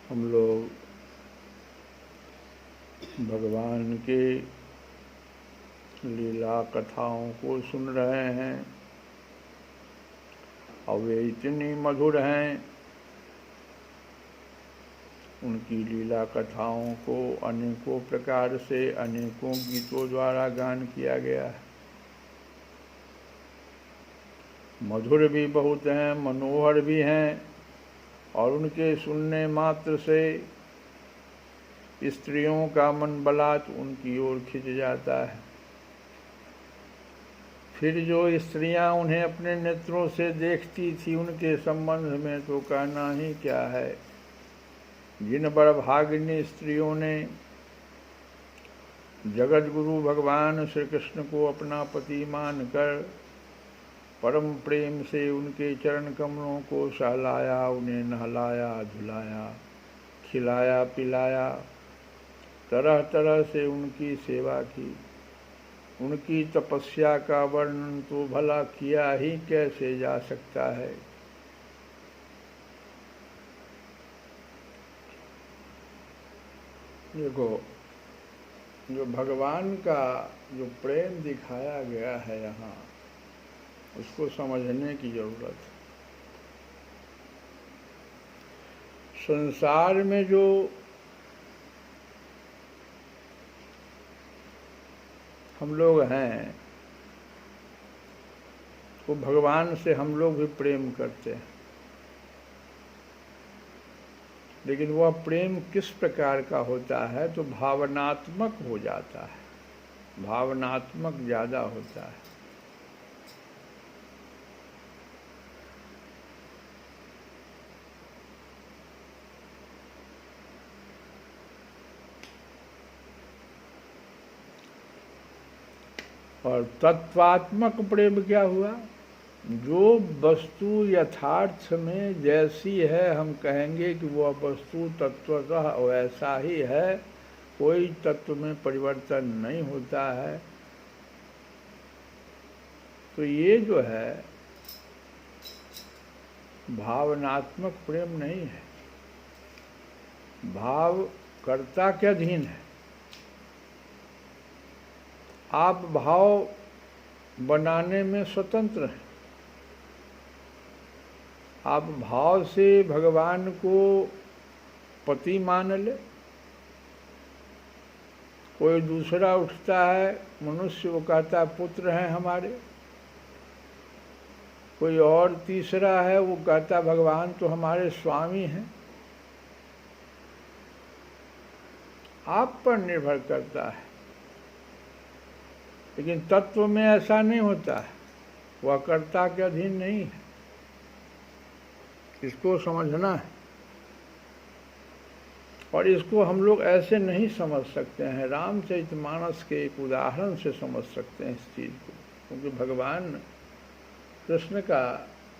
हम लोग भगवान के लीला कथाओं को सुन रहे हैं और वे इतनी मधुर हैं। उनकी लीला कथाओं को अनेकों प्रकार से अनेकों गीतों द्वारा गान किया गया है। मधुर भी बहुत हैं, मनोहर भी हैं और उनके सुनने मात्र से स्त्रियों का मन बलात् उनकी ओर खिंच जाता है। फिर जो स्त्रियां उन्हें अपने नेत्रों से देखती थी, उनके संबंध में तो कहना ही क्या है। जिन बड़भागिनी स्त्रियों ने जगत गुरु भगवान श्री कृष्ण को अपना पति मानकर परम प्रेम से उनके चरण कमलों को सहलाया, उन्हें नहलाया धुलाया, खिलाया पिलाया, तरह तरह से उनकी सेवा की, उनकी तपस्या का वर्णन तो भला किया ही कैसे जा सकता है। देखो, जो भगवान का जो प्रेम दिखाया गया है यहाँ, उसको समझने की जरूरत है। संसार में जो हम लोग हैं, वो भगवान से हम लोग भी प्रेम करते हैं, लेकिन वह प्रेम किस प्रकार का होता है तो भावनात्मक हो जाता है, भावनात्मक ज़्यादा होता है। और तत्वात्मक प्रेम क्या हुआ? जो वस्तु यथार्थ में जैसी है हम कहेंगे कि वह वस्तु तत्वतः वैसा ही है, कोई तत्व में परिवर्तन नहीं होता है, तो ये जो है भावनात्मक प्रेम नहीं है। भाव कर्ता के अधीन है। आप भाव बनाने में स्वतंत्र हैं। आप भाव से भगवान को पति मान ले, कोई दूसरा उठता है मनुष्य, वो कहता पुत्र हैं हमारे, कोई और तीसरा है वो कहता भगवान तो हमारे स्वामी हैं। आप पर निर्भर करता है, लेकिन तत्व में ऐसा नहीं होता है, वह कर्ता के अधीन नहीं है। इसको समझना है, और इसको हम लोग ऐसे नहीं समझ सकते हैं। रामचरितमानस के एक उदाहरण से समझ सकते हैं इस चीज़ को, क्योंकि भगवान कृष्ण का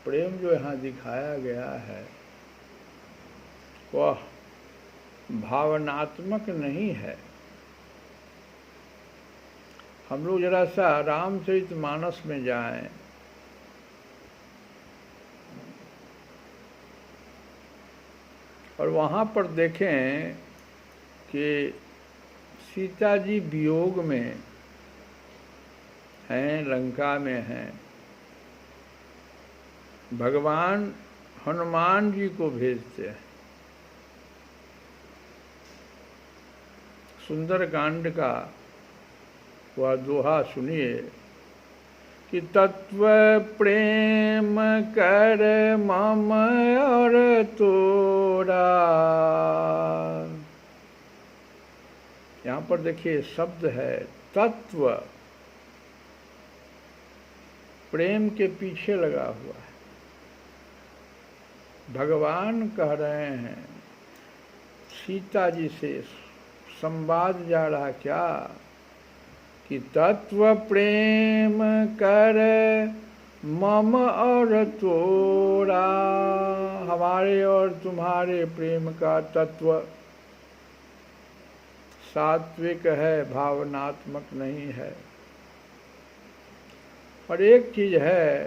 प्रेम जो यहाँ दिखाया गया है वह भावनात्मक नहीं है। हम लोग जरा सा रामचरितमानस में जाएं, और वहाँ पर देखें कि सीता जी वियोग में हैं, लंका में हैं। भगवान हनुमान जी को भेजते हैं। सुंदरकांड का वह दोहा सुनिए कि तत्व प्रेम कर मम और तोरा। यहाँ पर देखिए शब्द है तत्व, प्रेम के पीछे लगा हुआ है। भगवान कह रहे हैं सीता जी से, संवाद जा रहा क्या कि तत्व प्रेम कर मम और तोरा। हमारे और तुम्हारे प्रेम का तत्व सात्विक है, भावनात्मक नहीं है। और एक चीज़ है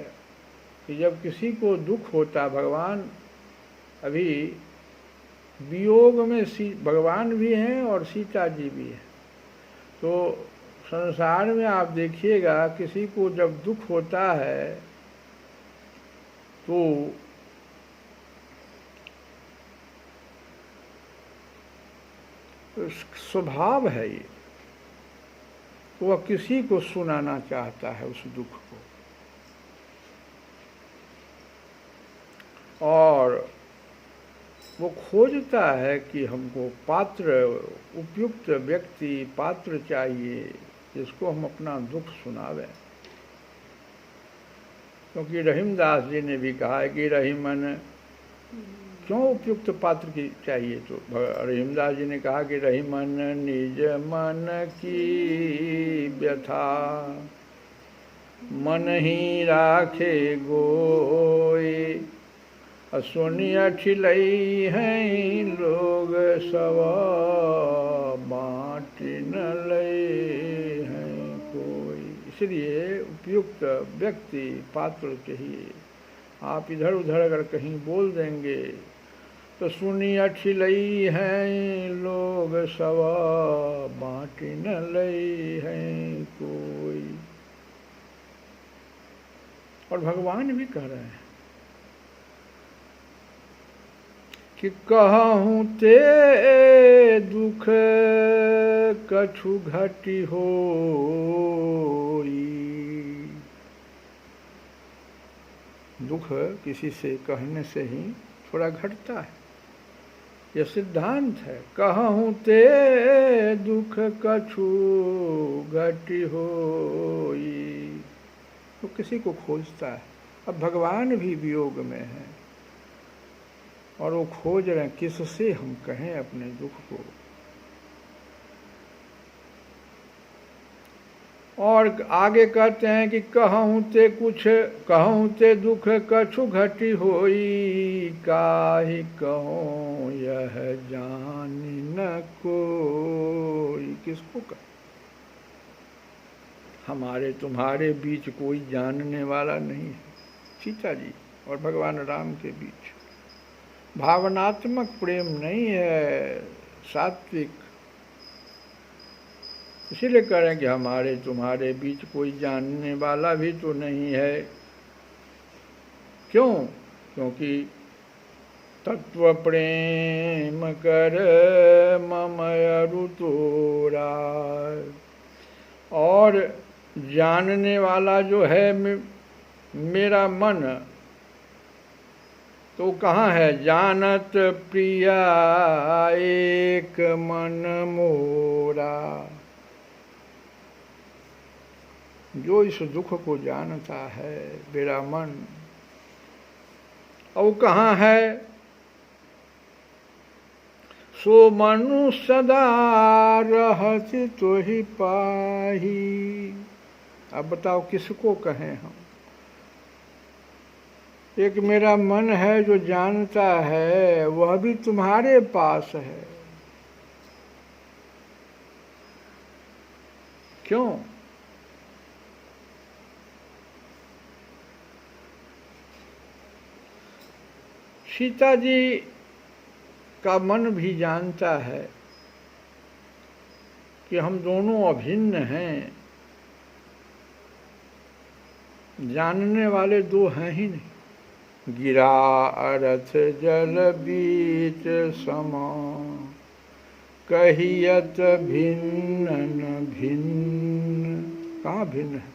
कि जब किसी को दुख होता, भगवान अभी वियोग में भगवान भी हैं और सीता जी भी हैं। तो संसार में आप देखिएगा, किसी को जब दुख होता है तो स्वभाव है ये, वह किसी को सुनाना चाहता है उस दुख को, और वो खोजता है कि हमको पात्र, उपयुक्त व्यक्ति, पात्र चाहिए जिसको हम अपना दुख सुनावें। क्योंकि रहीमदास जी ने भी कहा है कि रहीमन, क्यों उपयुक्त पात्र की चाहिए, तो रहीमदास जी ने कहा कि रहीमन निज मन की व्यथा, मन ही राखे गोई, सुनि अठिलई हैं लोग सब, बाँटि न लई हैं कोई। इसलिए उपयुक्त व्यक्ति, पात्र चाहिए। आप इधर उधर अगर कहीं बोल देंगे तो सुनि अठिलई हैं लोग सब, बाँटि न लई हैं कोई। और भगवान भी कह रहे हैं कि कहूँ ते दुख कछु घटी होई। दुख किसी से कहने से ही थोड़ा घटता है, यह सिद्धांत है। कहूँ ते दुख कछु घटी होई, तो किसी को खोजता है। अब भगवान भी वियोग में है और वो खोज रहे हैं किससे हम कहें अपने दुख को। और आगे कहते हैं कि कहूँ ते दुख कछु घटी होई, काहि कहूँ यह जानि न कोई। किसको कहें? हमारे तुम्हारे बीच कोई जानने वाला नहीं है। सीता जी और भगवान राम के बीच भावनात्मक प्रेम नहीं है, सात्विक। इसीलिए कह रहे हैं कि हमारे तुम्हारे बीच कोई जानने वाला भी तो नहीं है। क्यों? क्योंकि तत्व प्रेम कर मम अरु तोरा, और जानने वाला जो है मेरा मन, तो कहाँ है? जानत प्रिया एक मन मोरा। जो इस दुख को जानता है मेरा मन, और कहाँ है? सो मनु सदा रहत तो ही पाही। अब बताओ किसको कहें हम? एक मेरा मन है जो जानता है, वह भी तुम्हारे पास है। क्यों? सीता जी का मन भी जानता है कि हम दोनों अभिन्न हैं, जानने वाले दो हैं ही नहीं। गिरा अरथ जल बीच समा, कहियत भिन्न न भिन्न। कहाँ भिन्न है?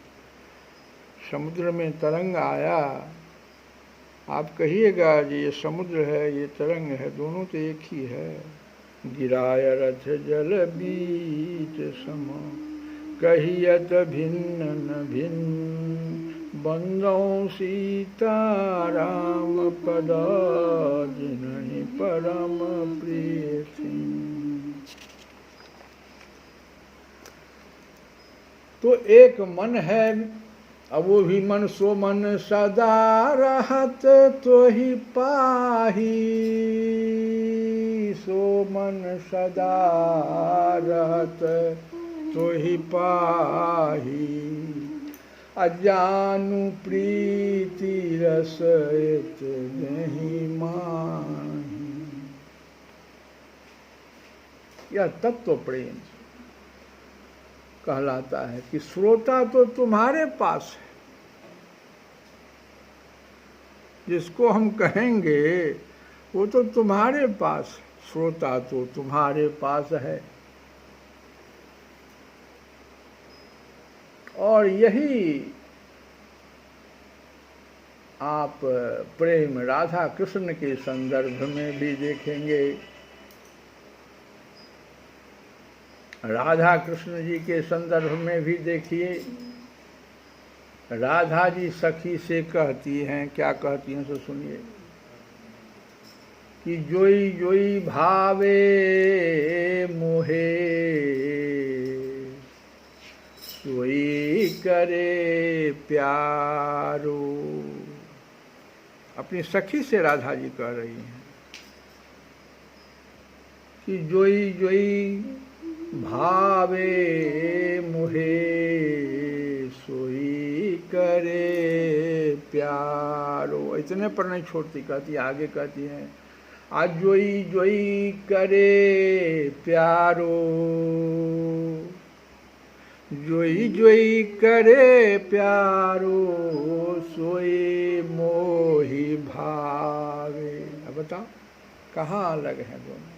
समुद्र में तरंग आया, आप कहिएगा जी ये समुद्र है, ये तरंग है, दोनों तो एक ही है। गिराय रथ जल बीच समा, कहियत भिन्न न भिन्न। बंदौ सीता राम पदा, जिन्हि परम प्रिय थी। तो एक मन है, अब वो भी मन सो मन सदा रहत तो ही पाही। सो मन सदा रहत तो ही पाही, अजानु प्रीति रस इत नहीं माही। यह तत्व प्रेम कहलाता है कि श्रोता तो तुम्हारे पास है, जिसको हम कहेंगे वो तो तुम्हारे पास, श्रोता तो तुम्हारे पास है। और यही आप प्रेम राधा कृष्ण के संदर्भ में भी देखेंगे। राधा कृष्ण जी के संदर्भ में भी देखिए, राधा जी सखी से कहती हैं, क्या कहती हैं सो सुनिए, कि जोई जोई भावे मोहे सोई करे प्यारो। अपनी सखी से राधा जी कह रही हैं कि जोई जोई भावे मुहे सोई करे प्यारो। इतने पर नहीं छोड़ती, कहती आगे कहती हैं, आज जोई जोई करे प्यारो, जोई जोई करे प्यारो सोई मोही भावे। अब बताओ कहाँ अलग है दोनों?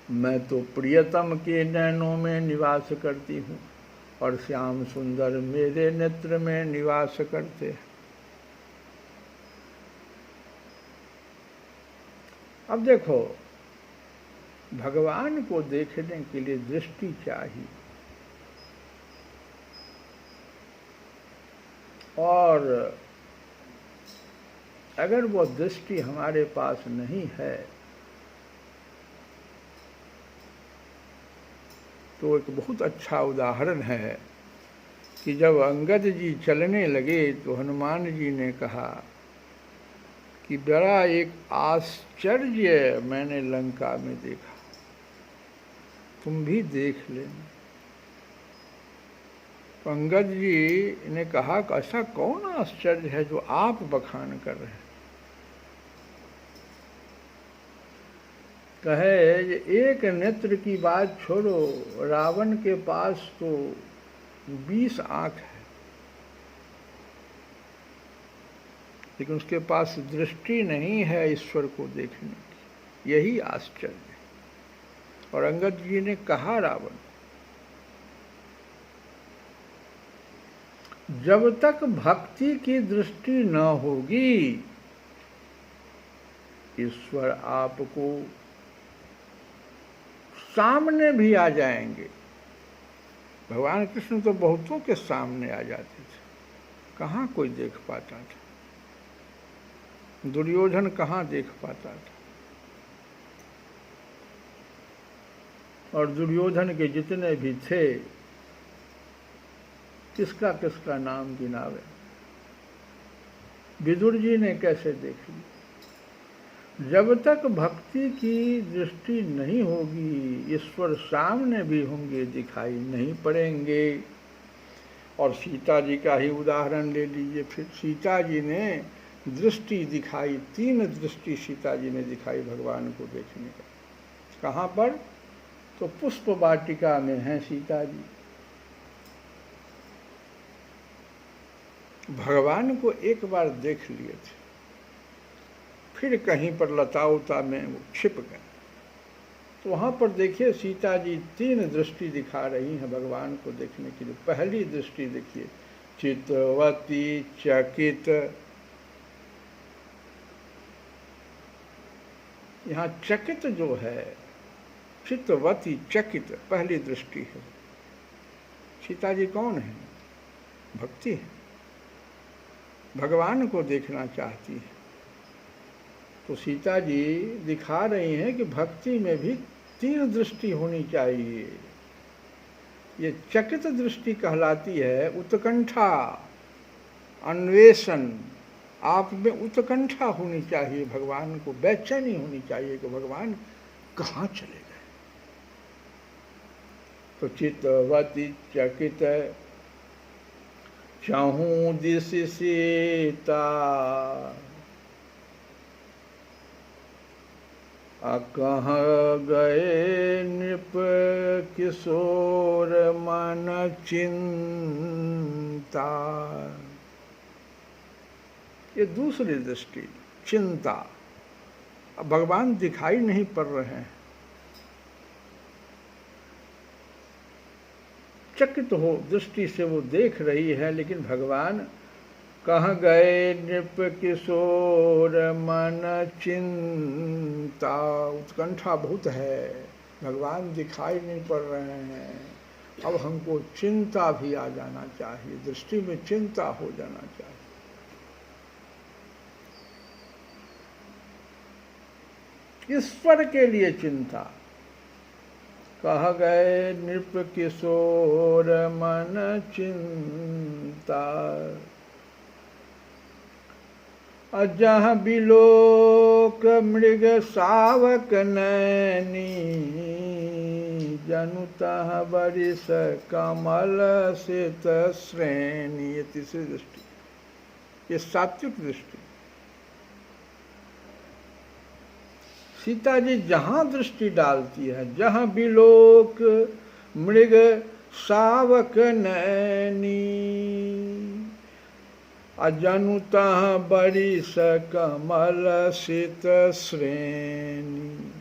मैं तो प्रियतम के नैनों में निवास करती हूँ और श्याम सुंदर मेरे नेत्र में निवास करते हैं। अब देखो, भगवान को देखने के लिए दृष्टि चाहिए, और अगर वो दृष्टि हमारे पास नहीं है तो एक बहुत अच्छा उदाहरण है कि जब अंगद जी चलने लगे तो हनुमान जी ने कहा कि बड़ा एक आश्चर्य मैंने लंका में देखा, तुम भी देख लेना। तो अंगद जी ने कहा कि ऐसा कौन आश्चर्य है जो आप बखान कर रहे हैं? कहे एक नेत्र की बात छोड़ो, रावण के पास तो 20 आंख है, लेकिन उसके पास दृष्टि नहीं है ईश्वर को देखने की। यही आश्चर्य है। और अंगद जी ने कहा, रावण जब तक भक्ति की दृष्टि न होगी, ईश्वर आपको सामने भी आ जाएंगे। भगवान कृष्ण तो बहुतों के सामने आ जाते थे, कहाँ कोई देख पाता था। दुर्योधन कहाँ देख पाता था। और दुर्योधन के जितने भी थे, किसका किसका नाम गिनावे। विदुर जी ने कैसे देख ली। जब तक भक्ति की दृष्टि नहीं होगी, ईश्वर सामने भी होंगे, दिखाई नहीं पड़ेंगे। और सीता जी का ही उदाहरण ले लीजिए। फिर सीता जी ने दृष्टि दिखाई, 3 दृष्टि सीता जी ने दिखाई भगवान को देखने का। कहाँ पर? तो पुष्प वाटिका में हैं सीता जी। भगवान को एक बार देख लिए थे, फिर कहीं पर लता उता में वो छिप गए। तो वहाँ पर देखिए सीता जी 3 दृष्टि दिखा रही हैं भगवान को देखने के लिए। पहली दृष्टि देखिए, चितवती चकित। यहाँ चकित जो है, चितवती चकित पहली दृष्टि है। सीता जी कौन है? भक्ति है, भगवान को देखना चाहती है। तो सीता जी दिखा रही हैं कि भक्ति में भी 3 दृष्टि होनी चाहिए। ये चकित दृष्टि कहलाती है, उत्कंठा, अन्वेषण। आप में उत्कंठा होनी चाहिए, भगवान को बेचैनी होनी चाहिए कि भगवान कहाँ चले गए। तो चितवती चकित चाहूं दिस सीता, कहाँ गए नृप किशोर मन चिंता। ये दूसरी दृष्टि, चिंता। अब भगवान दिखाई नहीं पड़ रहे हैं, चकित हो दृष्टि से वो देख रही है, लेकिन भगवान कहाँ गए नृप किशोर मन चिंता। उत्कंठा बहुत है, भगवान दिखाई नहीं पड़ रहे हैं, अब हमको चिंता भी आ जाना चाहिए, दृष्टि में चिंता हो जाना चाहिए। ईश्वर के लिए चिंता। कह गए नृप किशोर मन चिंता। अजह बिलोक मृग सावक नैनी, जनु तह बरिस कमल सित श्रेणी। ये तीसरी दृष्टि, ये सात्विक दृष्टि। सीता जी जहां दृष्टि डालती है, जहां बिलोक मृग सावक नैनी, अजनु तह बरिस कमल सित श्रेणी।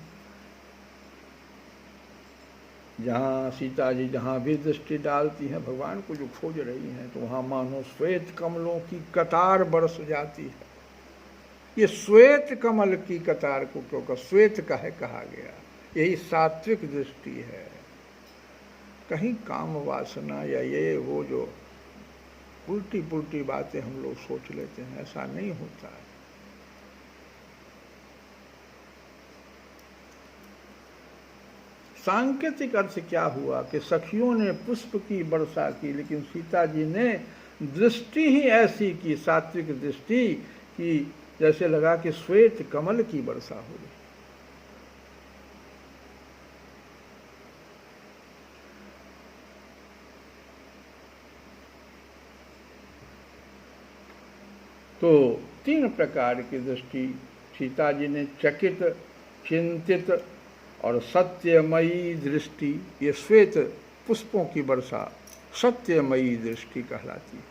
जहाँ सीता जी जहाँ भी दृष्टि डालती हैं, भगवान को जो खोज रही हैं, तो वहाँ मानो श्वेत कमलों की कतार बरस जाती है। ये श्वेत कमल की कतार को क्यों श्वेत काहे कहा गया? यही सात्विक दृष्टि है। कहीं काम वासना या ये वो जो उल्टी पुल्टी बातें हम लोग सोच लेते हैं, ऐसा नहीं होता है। सांकेतिक अर्थ क्या हुआ कि सखियों ने पुष्प की वर्षा की, लेकिन सीता जी ने दृष्टि ही ऐसी की, सात्विक दृष्टि की, जैसे लगा कि श्वेत कमल की वर्षा हो रही। तो तीन प्रकार की दृष्टि सीता जी ने, चकित, चिंतित और सत्यमयी दृष्टि। ये श्वेत पुष्पों की वर्षा सत्यमयी दृष्टि कहलाती है।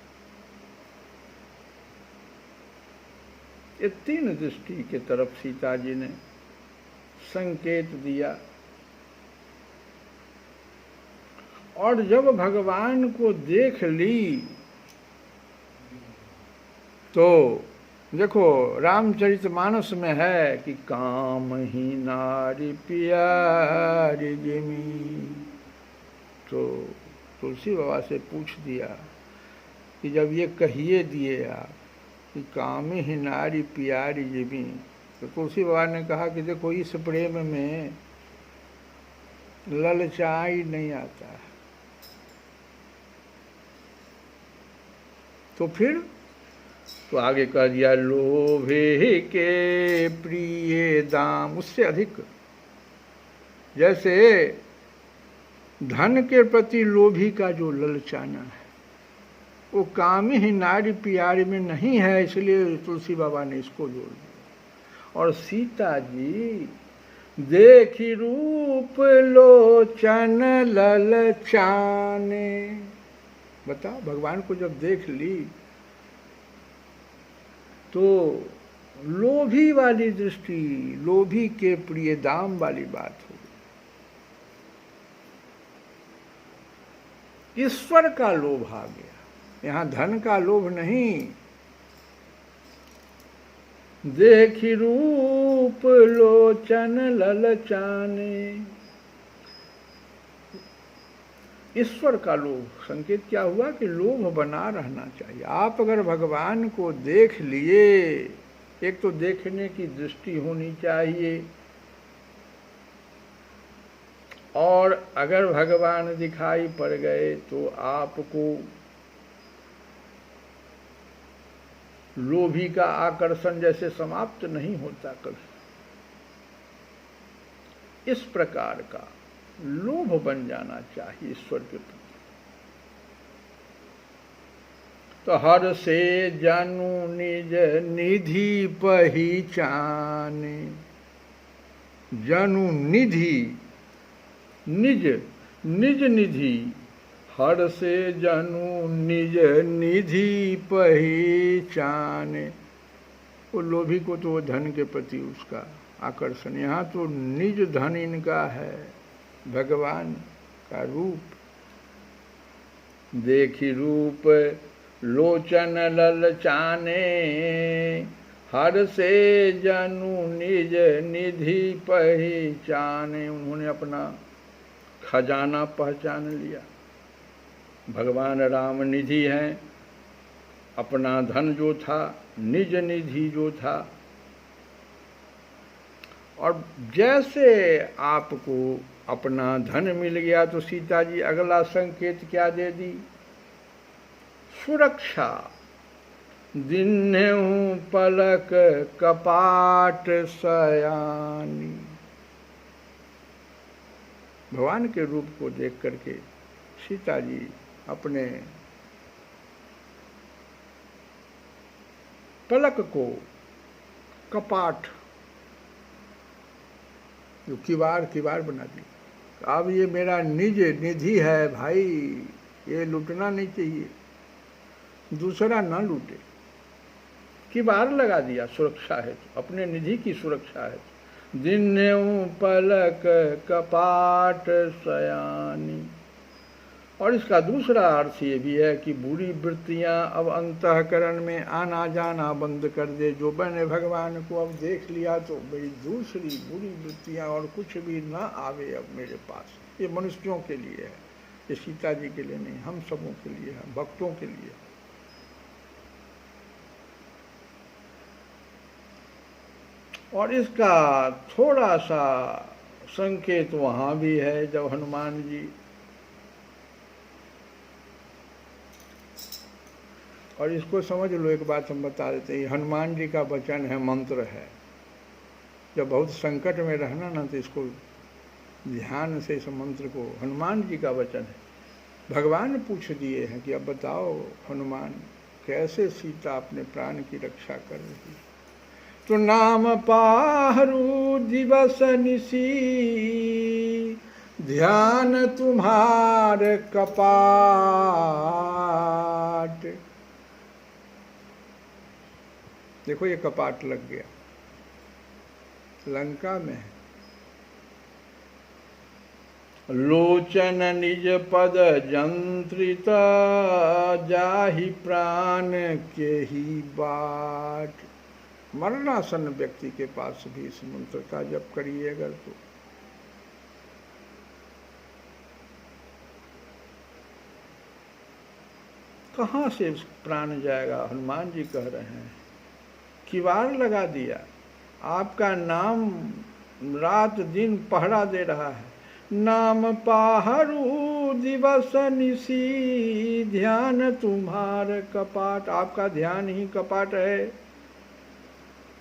ये तीन दृष्टि के तरफ सीता जी ने संकेत दिया। और जब भगवान को देख ली तो देखो रामचरितमानस में है कि काम ही नारी प्यारी जिमी। तो तुलसी बाबा से पूछ दिया कि जब ये कहिए दिए आप कि काम ही नारी प्यारी जिमी, तो तुलसी बाबा ने कहा कि देखो इस प्रेम में ललचाई नहीं आता। तो फिर तो आगे कह दिया लोभे के प्रिय दाम। उससे अधिक, जैसे धन के प्रति लोभी का जो ललचाना है वो काम ही नारी प्यारी में नहीं है, इसलिए तुलसी बाबा ने इसको जोड़ दिया। और सीता जी देखी रूप लोचन ललचाने। बताओ, भगवान को जब देख ली तो लोभी वाली दृष्टि, लोभी के प्रिय दाम वाली बात हो गई। ईश्वर का लोभ आ गया, यहाँ धन का लोभ नहीं। देखी रूप लोचन ललचाने, ईश्वर का लोभ। संकेत क्या हुआ कि लोभ बना रहना चाहिए। आप अगर भगवान को देख लिए, एक तो देखने की दृष्टि होनी चाहिए, और अगर भगवान दिखाई पड़ गए तो आपको लोभी का आकर्षण जैसे समाप्त नहीं होता कभी। इस प्रकार का लोभ बन जाना चाहिए ईश्वर के प्रति। तो हर से जानू निज निधि पहचाने, जनु निधि निज निज निधि, हर से जनु निज निधि पहचाने। वो लोभी को तो वो धन के प्रति उसका आकर्षण, यहाँ तो निज धन इनका है, भगवान का रूप। देखी रूप लोचन ललचाने, हर से जनु निज निधि पहचाने। उन्होंने अपना खजाना पहचान लिया। भगवान राम निधि हैं, अपना धन जो था, निज निधि जो था। और जैसे आपको अपना धन मिल गया तो सीता जी अगला संकेत क्या दे दी? सुरक्षा। दिन्हु पलक कपाट सयानी। भगवान के रूप को देख करके सीता जी अपने पलक को, कपाट जो किवाड़ बना दी। अब ये मेरा निज निधि है भाई, ये लूटना नहीं चाहिए, दूसरा ना लूटे। किवाड़ लगा दिया, सुरक्षा है तो, अपने निधि की सुरक्षा है तो। दिन्हु पलक कपाट सयानी। और इसका दूसरा अर्थ ये भी है कि बुरी वृत्तियां अब अंतःकरण में आना जाना बंद कर दे। जो मैंने भगवान को अब देख लिया तो मेरी दूसरी बुरी वृत्तियां और कुछ भी ना आवे अब मेरे पास। ये मनुष्यों के लिए है, ये सीता जी के लिए नहीं, हम सबों के लिए है, भक्तों के लिए। और इसका थोड़ा सा संकेत वहाँ भी है, जब हनुमान जी, और इसको समझ लो, एक बात हम बता देते हैं, हनुमान जी का वचन है, मंत्र है। जब बहुत संकट में रहना ना तो इसको ध्यान से, इस मंत्र को, हनुमान जी का वचन है। भगवान पूछ दिए हैं कि अब बताओ हनुमान, कैसे सीता अपने प्राण की रक्षा कर रही? तो नाम पाहरू दिवस निसी, ध्यान तुम्हार कपाट। देखो ये कपाट लग गया, लंका में है। लोचन निज पद जंत्रित, जाहि प्राण के ही बाट। मरणासन व्यक्ति के पास भी इस मंत्र का जप करिए अगर तो। कहाँ से प्राण जाएगा? हनुमान जी कह रहे हैं, किवाड़ लगा दिया, आपका नाम रात दिन पहरा दे रहा है। नाम पाहरू दिवस निसी, ध्यान तुम्हार कपाट। आपका ध्यान ही कपाट है।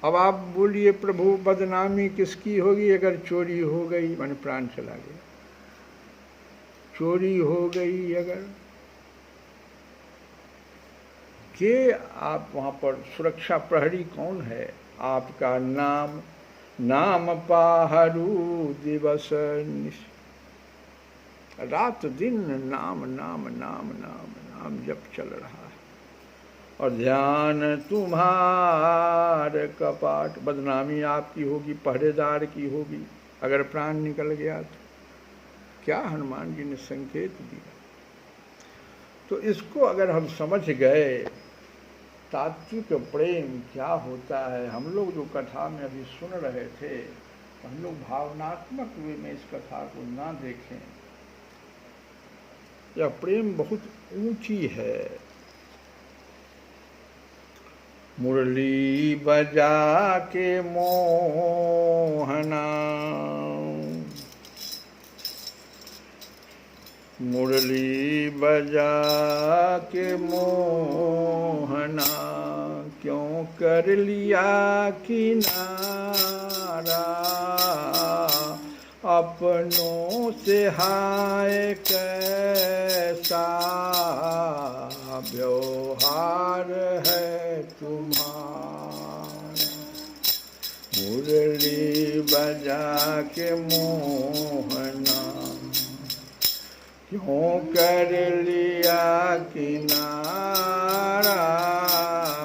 अब आप बोलिए प्रभु, बदनामी किसकी होगी अगर चोरी हो गई, माने प्राण चला गया, चोरी हो गई अगर, के आप वहाँ पर सुरक्षा प्रहरी कौन है? आपका नाम। नाम पाहरू दिवस निश, रात दिन नाम नाम नाम नाम नाम जप चल रहा है। और ध्यान तुम्हार कपाट। बदनामी आपकी होगी, पहरेदार की होगी अगर प्राण निकल गया तो। क्या हनुमान जी ने संकेत दिया। तो इसको अगर हम समझ गए, तात्विक प्रेम क्या होता है, हम लोग जो कथा में अभी सुन रहे थे, हम लोग भावनात्मक वे में इस कथा को ना देखें। यह प्रेम बहुत ऊंची है। मुरली बजा के मोहना, मुरली बजा के मोहना, क्यों कर लिया किनारा, अपनों से हाय कैसा व्यवहार है तुम्हारा। मुरली बजा के मोहना, क्यों कर लिया किनारा,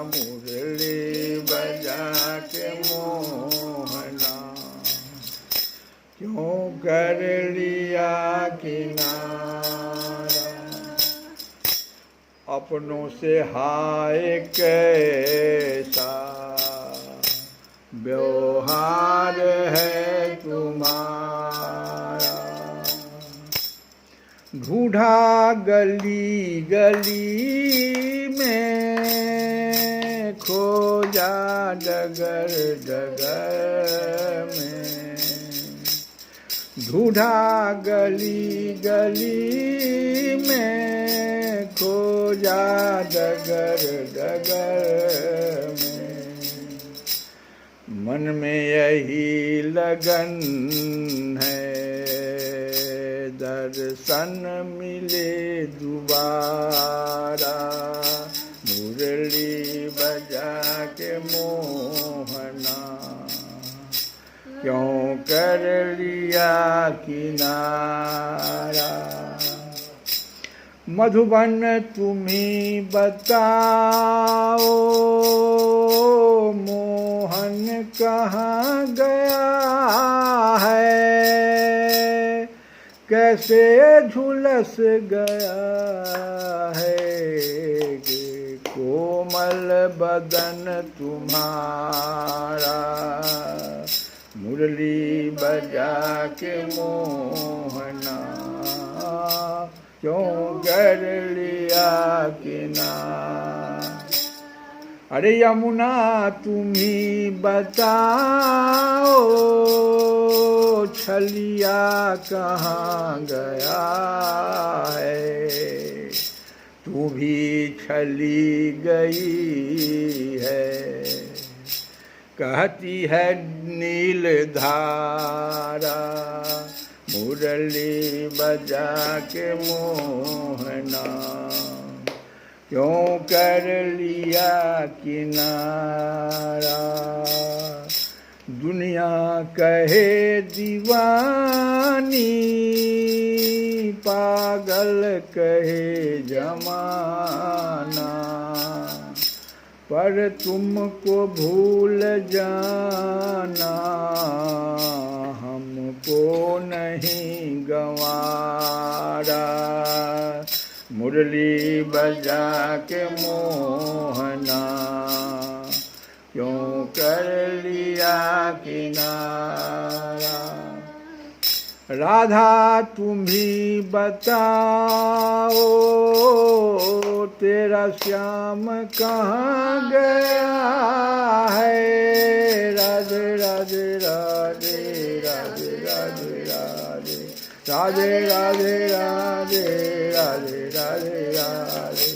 मुरली बजा के मोहना, क्यों कर लिया किनारा। अपनों से हाय कैसा व्यवहार है तुम्हारा, ढूंढा गली गली में, खोजा डगर डगर में, ढूंढा गली गली में, खोजा डगर डगर में। मन में यही लगन है, दर्शन मिले दोबारा, मुरली बजा के मोहना, क्यों कर लिया किनारा। मधुबन तुम्ही बताओ, मोहन कहाँ गया है, कैसे झुलस गया है, कोमल बदन तुम्हारा, मुरली बजा के मोहना, क्यों कर लिया किनारा। अरे यमुना तुम्ही बताओ, छलिया कहाँ गया है, तू भी छली गई है, कहती है नील धारा, मुरली बजा के मोहना, क्यों कर लिया किनारा। दुनिया कहे दीवानी, पागल कहे जमाना, पर तुमको भूल जाना हमको नहीं गंवारा, मुरली बजा के मोहना, क्यों कर लिया किनारा। राधा तुम्ही बताओ, तेरा श्याम कहाँ गया है, राधे राधे राधे राधे राधे राधे राधे राधे राधे राधे राधे राधे।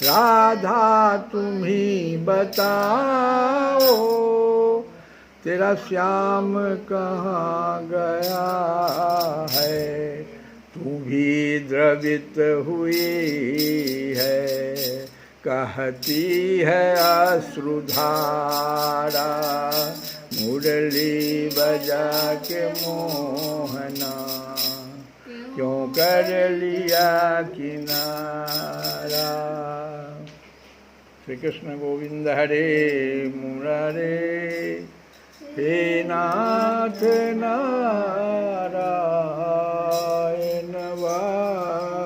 राधा तुम्ही बताओ, तेरा श्याम कहाँ गया है, तू भी द्रवित हुई है, कहती है अश्रुधारा, मुरली बजा के मोहना, क्यों कर लिया किनारा। श्री कृष्ण गोविंद हरे मुरारे, हे नाथ नारायण वासुदेव।